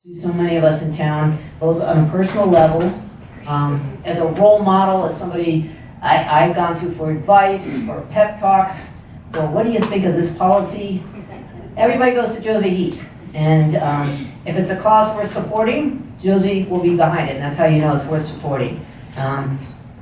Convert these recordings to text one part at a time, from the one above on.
to so many of us in town, both on a personal level, as a role model, as somebody I've gone to for advice, for pep talks, or what do you think of this policy? Everybody goes to Josie Heath. And if it's a cause worth supporting, Josie will be behind it, and that's how you know it's worth supporting.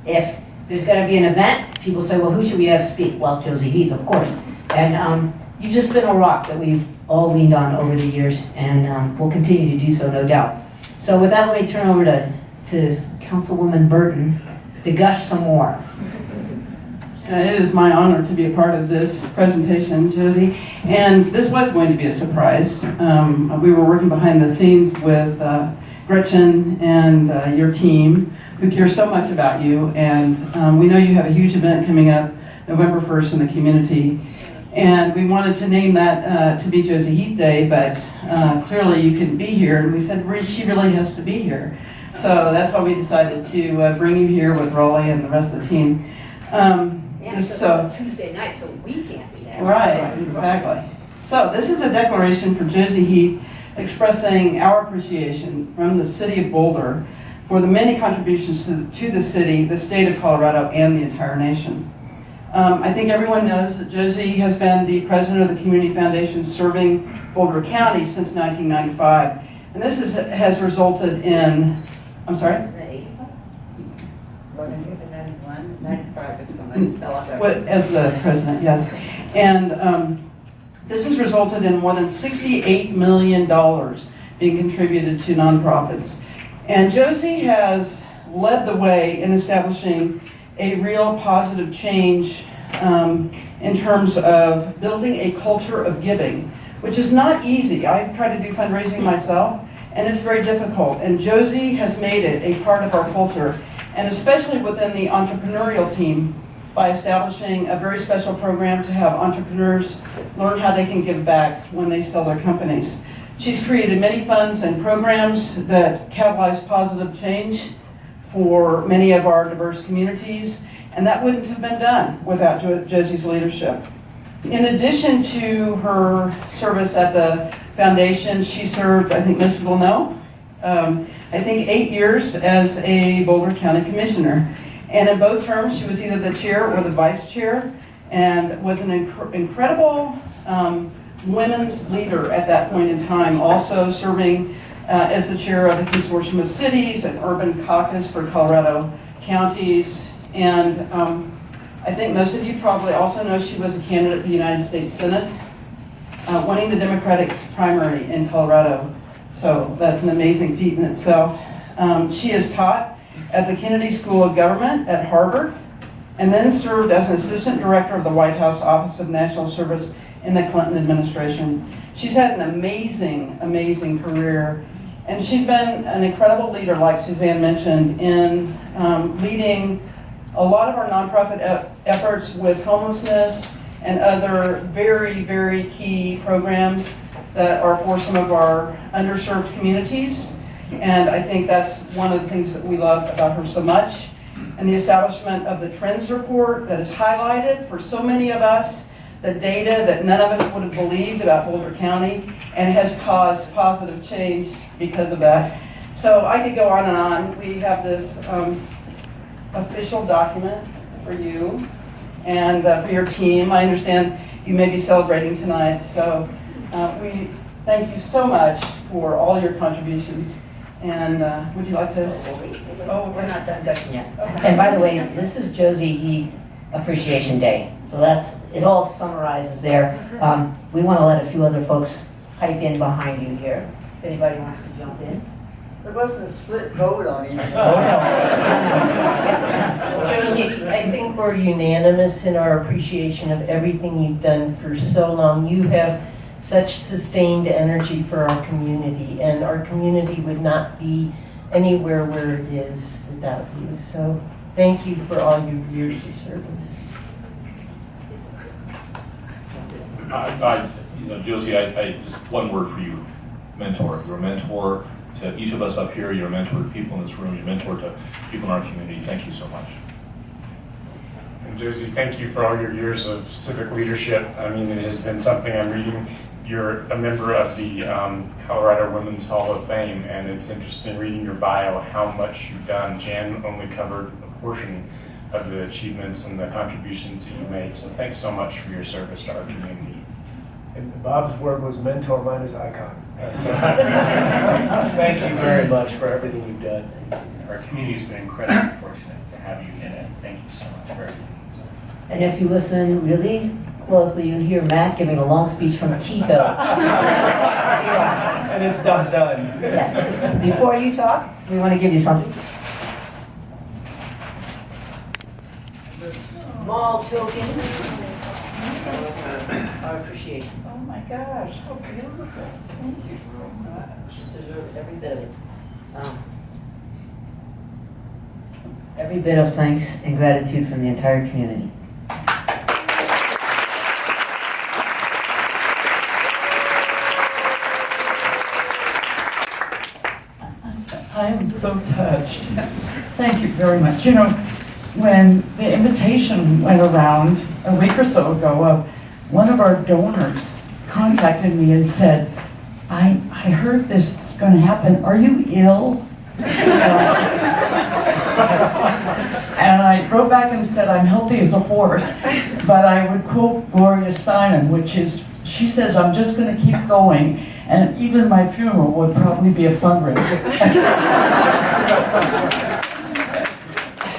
If there's going to be an event, people say, well, who should we have speak? Well, Josie Heath, of course. And you've just been a rock that we've all leaned on over the years, and we'll continue to do so, no doubt. So with that, let me turn over to Councilwoman Burton to gush some more. It is my honor to be a part of this presentation, Josie. And this was going to be a surprise. We were working behind the scenes with Gretchen and your team, who care so much about you. And we know you have a huge event coming up November 1st in the community. And we wanted to name that to be Josie Heath Day, but clearly you couldn't be here. And we said, she really has to be here. So that's why we decided to bring you here with Rolly and the rest of the team. So Tuesday night, so we can't be there. Right, exactly. So this is a declaration for Josie Heath expressing our appreciation from the city of Boulder for the many contributions to the city, the state of Colorado, and the entire nation. I think everyone knows that Josie has been the president of the Community Foundation serving Boulder County since 1995. And this has resulted in, I'm sorry? 95 is when I fell off. As the president, yes. And this has resulted in more than $68 million being contributed to nonprofits. And Josie has led the way in establishing a real positive change in terms of building a culture of giving, which is not easy. I've tried to do fundraising myself, and it's very difficult. And Josie has made it a part of our culture, and especially within the entrepreneurial team, by establishing a very special program to have entrepreneurs learn how they can give back when they sell their companies. She's created many funds and programs that catalyze positive change for many of our diverse communities, and that wouldn't have been done without Josie's leadership. In addition to her service at the foundation, she served, I think most people know, I think 8 years as a Boulder County Commissioner. And in both terms, she was either the chair or the vice chair, and was an incredible women's leader at that point in time, also serving as the chair of the Consortium of Cities and Urban Caucus for Colorado counties. And I think most of you probably also know she was a candidate for the United States Senate, winning the Democratic primary in Colorado. So that's an amazing feat in itself. She has taught at the Kennedy School of Government at Harvard, and then served as an assistant director of the White House Office of National Service in the Clinton administration. She's had an amazing, amazing career, and she's been an incredible leader, like Suzanne mentioned, in leading a lot of our nonprofit efforts with homelessness and other very, very key programs that are for some of our underserved communities. And I think that's one of the things that we love about her so much. And the establishment of the Trends Report that has highlighted for so many of us the data that none of us would have believed about Boulder County, and has caused positive change because of that. So I could go on and on. We have this official document for you and for your team. I understand you may be celebrating tonight, so we thank you so much for all your contributions. And would you like to? Oh, we're not done gushing yet. Okay. And by the way, this is Josie Heath Appreciation Day. So it all summarizes there. We want to let a few other folks pipe in behind you here. If anybody wants to jump in. There wasn't a split vote on it. Josie, I think we're unanimous in our appreciation of everything you've done for so long. You have such sustained energy for our community, and our community would not be anywhere where it is without you. So thank you for all your years of service. Josie, I just one word for you, mentor. You're a mentor to each of us up here. You're a mentor to people in this room. You're a mentor to people in our community. Thank you so much. And Josie, thank you for all your years of civic leadership. I mean, it has been something I'm reading you're a member of the Colorado Women's Hall of Fame, and it's interesting reading your bio how much you've done. Jan only covered a portion of the achievements and the contributions that you made, so thanks so much for your service to our community. And Bob's word was mentor, mine is icon. So, thank you very much for everything you've done. Our community's been incredibly fortunate to have you in it. Thank you so much for everything. And if you listen really closely, you hear Matt giving a long speech from Quito. And it's not done. Yes. Before you talk, we want to give you something. A small token of our appreciation. Oh my gosh, how beautiful. Thank you so much. Deserve every bit of it. Every bit of thanks and gratitude from the entire community. I am so touched. Thank you very much. You know, when the invitation went around a week or so ago, one of our donors contacted me and said, I heard this is going to happen. Are you ill? And I wrote back and said, I'm healthy as a horse. But I would quote Gloria Steinem, which is, she says, I'm just going to keep going. And even my funeral would probably be a fundraiser.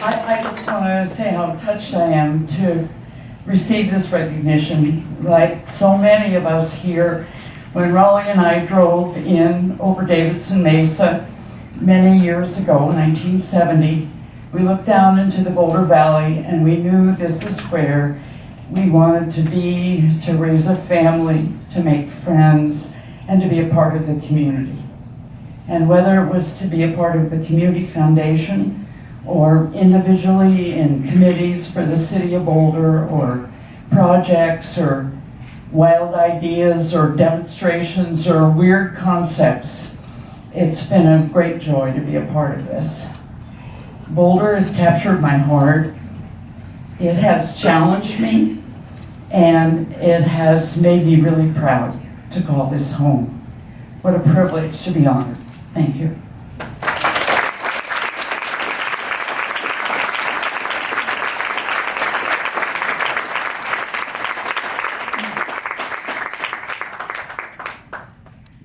I just want to say how touched I am to receive this recognition. Like so many of us here, when Raleigh and I drove in over Davidson Mesa many years ago, 1970, we looked down into the Boulder Valley and we knew this is where we wanted to be, to raise a family, to make friends, and to be a part of the community. And whether it was to be a part of the Community Foundation or individually in committees for the city of Boulder or projects or wild ideas or demonstrations or weird concepts, it's been a great joy to be a part of this. Boulder has captured my heart. It has challenged me, and it has made me really proud to call this home. What a privilege to be honored. Thank you.